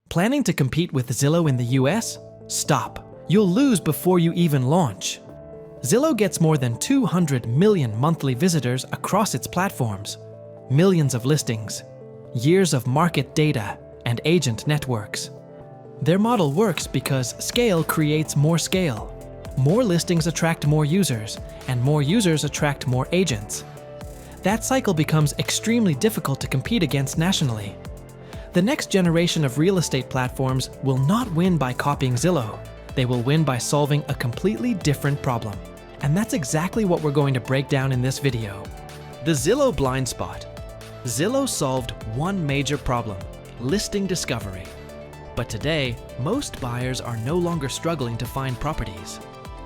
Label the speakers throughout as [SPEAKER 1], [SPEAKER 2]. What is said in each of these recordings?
[SPEAKER 1] Planning to compete with Zillow in the US? Stop. You'll lose before you even launch. Zillow gets more than 200 million monthly visitors across its platforms, millions of listings, years of market data, and agent networks. Their model works because scale creates more scale. More listings attract more users, and more users attract more agents. That cycle becomes extremely difficult to compete against nationally. The next generation of real estate platforms will not win by copying Zillow. They will win by solving a completely different problem. And that's exactly what we're going to break down in this video. The Zillow blind spot. Zillow solved one major problem: listing discovery. But today, most buyers are no longer struggling to find properties.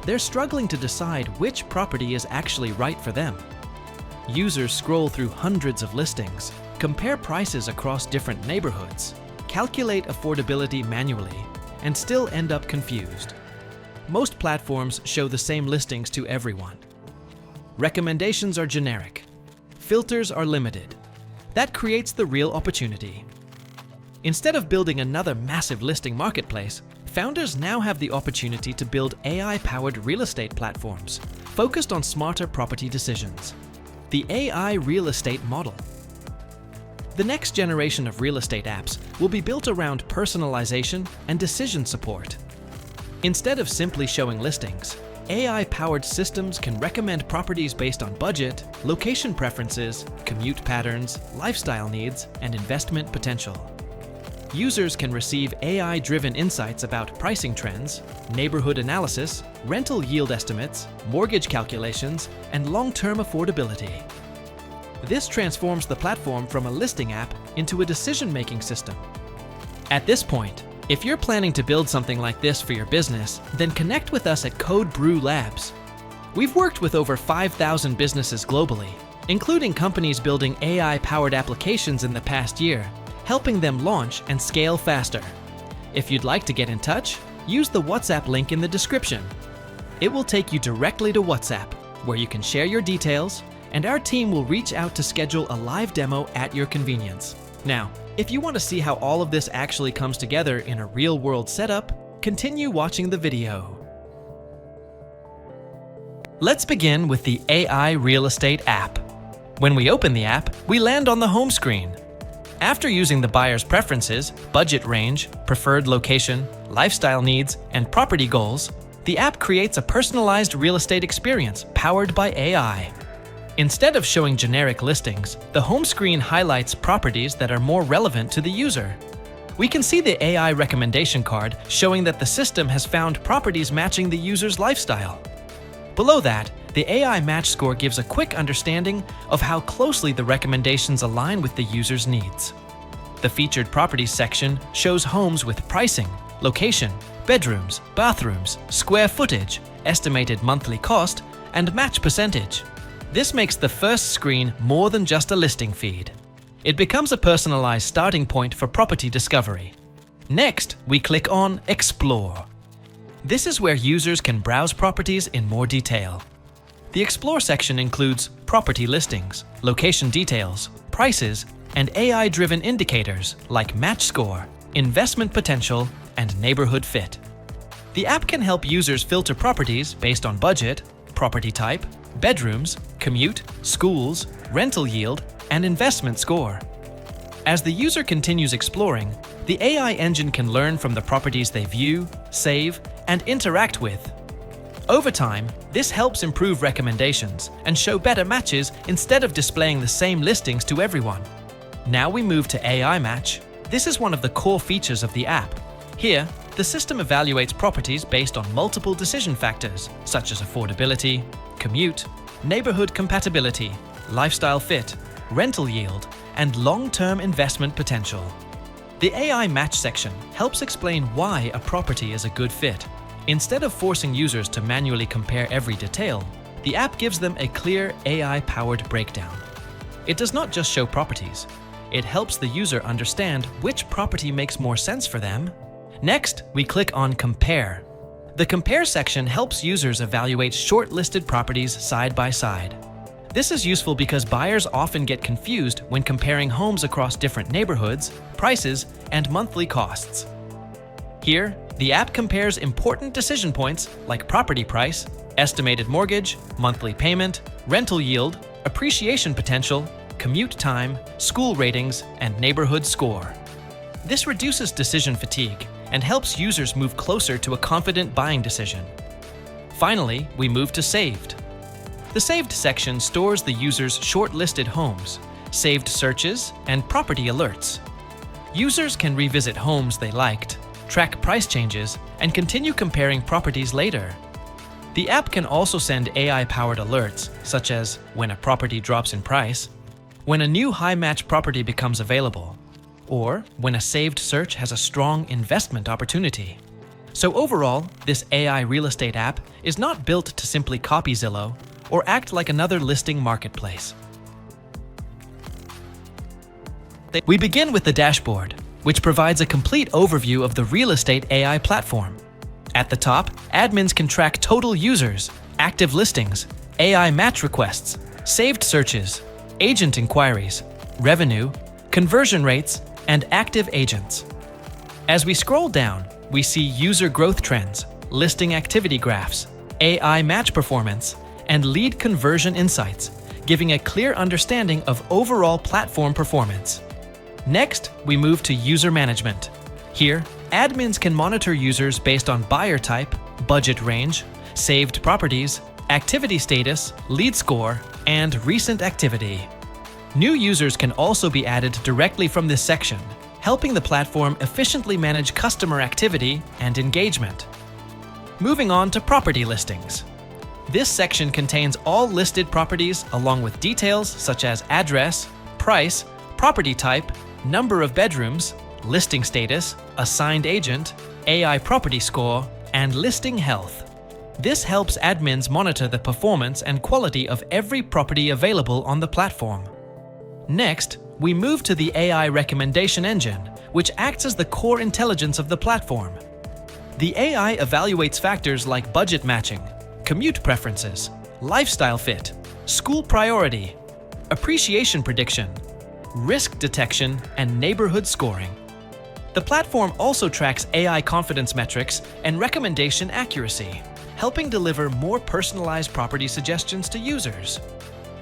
[SPEAKER 1] They're struggling to decide which property is actually right for them. Users scroll through hundreds of listings, compare prices across different neighborhoods, calculate affordability manually, and still end up confused. Most platforms show the same listings to everyone. Recommendations are generic. Filters are limited. That creates the real opportunity. Instead of building another massive listing marketplace, founders now have the opportunity to build AI-powered real estate platforms focused on smarter property decisions. The AI real estate model. The next generation of real estate apps will be built around personalization and decision support. Instead of simply showing listings, AI-powered systems can recommend properties based on budget, location preferences, commute patterns, lifestyle needs, and investment potential. Users can receive AI-driven insights about pricing trends, neighborhood analysis, rental yield estimates, mortgage calculations, and long-term affordability. This transforms the platform from a listing app into a decision-making system. At this point, if you're planning to build something like this for your business, then connect with us at Code Brew Labs. We've worked with over 5,000 businesses globally, including companies building AI-powered applications in the past year, helping them launch and scale faster. If you'd like to get in touch, use the WhatsApp link in the description. It will take you directly to WhatsApp, where you can share your details, and our team will reach out to schedule a live demo at your convenience. Now, if you want to see how all of this actually comes together in a real-world setup, continue watching the video. Let's begin with the AI Real Estate app. When we open the app, we land on the home screen. After using the buyer's preferences, budget range, preferred location, lifestyle needs, and property goals, the app creates a personalized real estate experience powered by AI. Instead of showing generic listings, the home screen highlights properties that are more relevant to the user. We can see the AI recommendation card showing that the system has found properties matching the user's lifestyle. Below that, the AI match score gives a quick understanding of how closely the recommendations align with the user's needs. The featured properties section shows homes with pricing, location, bedrooms, bathrooms, square footage, estimated monthly cost, and match percentage. This makes the first screen more than just a listing feed. It becomes a personalized starting point for property discovery. Next, we click on Explore. This is where users can browse properties in more detail. The Explore section includes property listings, location details, prices, and AI-driven indicators like match score, investment potential, and neighborhood fit. The app can help users filter properties based on budget, property type, bedrooms, commute, schools, rental yield, and investment score. As the user continues exploring, the AI engine can learn from the properties they view, save, and interact with. Over time, this helps improve recommendations and show better matches instead of displaying the same listings to everyone. Now we move to AI Match. This is one of the core features of the app. Here, the system evaluates properties based on multiple decision factors, such as affordability, commute, neighborhood compatibility, lifestyle fit, rental yield, and long-term investment potential. The AI Match section helps explain why a property is a good fit. Instead of forcing users to manually compare every detail, the app gives them a clear AI-powered breakdown. It does not just show properties. It helps the user understand which property makes more sense for them. Next, we click on Compare. The Compare section helps users evaluate short-listed properties side by side. This is useful because buyers often get confused when comparing homes across different neighborhoods, prices, and monthly costs. Here, the app compares important decision points like property price, estimated mortgage, monthly payment, rental yield, appreciation potential, commute time, school ratings, and neighborhood score. This reduces decision fatigue and helps users move closer to a confident buying decision. Finally, we move to Saved. The Saved section stores the user's shortlisted homes, saved searches, and property alerts. Users can revisit homes they liked, track price changes, and continue comparing properties later. The app can also send AI-powered alerts, such as when a property drops in price, when a new high-match property becomes available, or when a saved search has a strong investment opportunity. So overall, this AI real estate app is not built to simply copy Zillow or act like another listing marketplace. We begin with the dashboard, which provides a complete overview of the real estate AI platform. At the top, admins can track total users, active listings, AI match requests, saved searches, agent inquiries, revenue, conversion rates, and active agents. As we scroll down, we see user growth trends, listing activity graphs, AI match performance, and lead conversion insights, giving a clear understanding of overall platform performance. Next, we move to user management. Here, admins can monitor users based on buyer type, budget range, saved properties, activity status, lead score, and recent activity. New users can also be added directly from this section, helping the platform efficiently manage customer activity and engagement. Moving on to property listings. This section contains all listed properties along with details such as address, price, property type, number of bedrooms, listing status, assigned agent, AI property score, and listing health. This helps admins monitor the performance and quality of every property available on the platform. Next, we move to the AI recommendation engine, which acts as the core intelligence of the platform. The AI evaluates factors like budget matching, commute preferences, lifestyle fit, school priority, appreciation prediction, risk detection, and neighborhood scoring. The platform also tracks AI confidence metrics and recommendation accuracy, helping deliver more personalized property suggestions to users.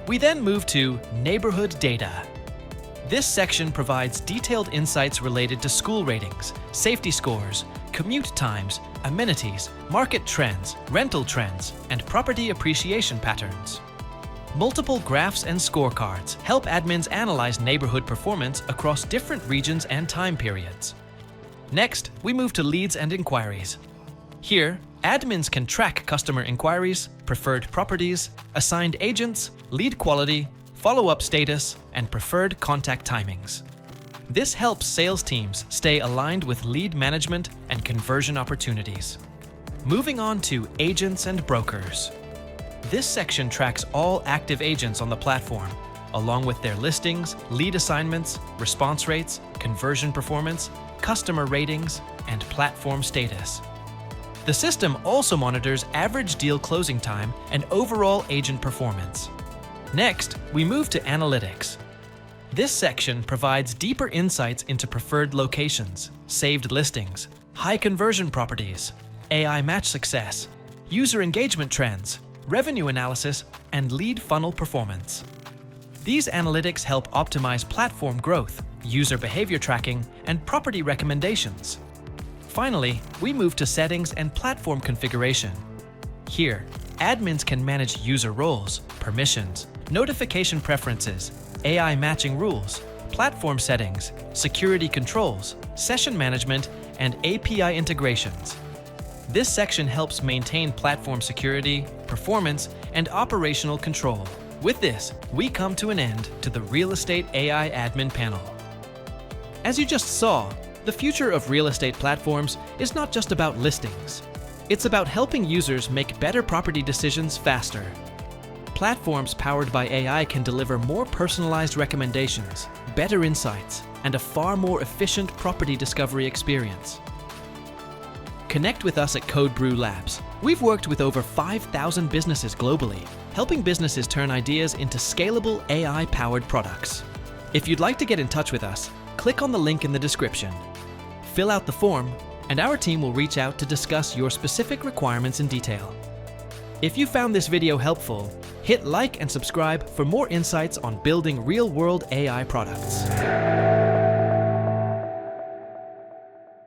[SPEAKER 1] We then move to neighborhood data. This section provides detailed insights related to school ratings, safety scores, commute times, amenities, market trends, rental trends, and property appreciation patterns. Multiple graphs and scorecards help admins analyze neighborhood performance across different regions and time periods. Next, we move to leads and inquiries. Here, admins can track customer inquiries, preferred properties, assigned agents, lead quality, follow-up status, and preferred contact timings. This helps sales teams stay aligned with lead management and conversion opportunities. Moving on to agents and brokers. This section tracks all active agents on the platform, along with their listings, lead assignments, response rates, conversion performance, customer ratings, and platform status. The system also monitors average deal closing time and overall agent performance. Next, we move to analytics. This section provides deeper insights into preferred locations, saved listings, high conversion properties, AI match success, user engagement trends, revenue analysis, and lead funnel performance. These analytics help optimize platform growth, user behavior tracking, and property recommendations. Finally, we move to settings and platform configuration. Here, admins can manage user roles, permissions, notification preferences, AI matching rules, platform settings, security controls, session management, and API integrations. This section helps maintain platform security, performance, and operational control. With this, we come to an end to the Real Estate AI Admin panel. As you just saw, the future of real estate platforms is not just about listings. It's about helping users make better property decisions faster. Platforms powered by AI can deliver more personalized recommendations, better insights, and a far more efficient property discovery experience. Connect with us at Code Brew Labs. We've worked with over 5,000 businesses globally, helping businesses turn ideas into scalable AI-powered products. If you'd like to get in touch with us, click on the link in the description. Fill out the form and our team will reach out to discuss your specific requirements in detail. If you found this video helpful, hit like and subscribe for more insights on building real-world AI products.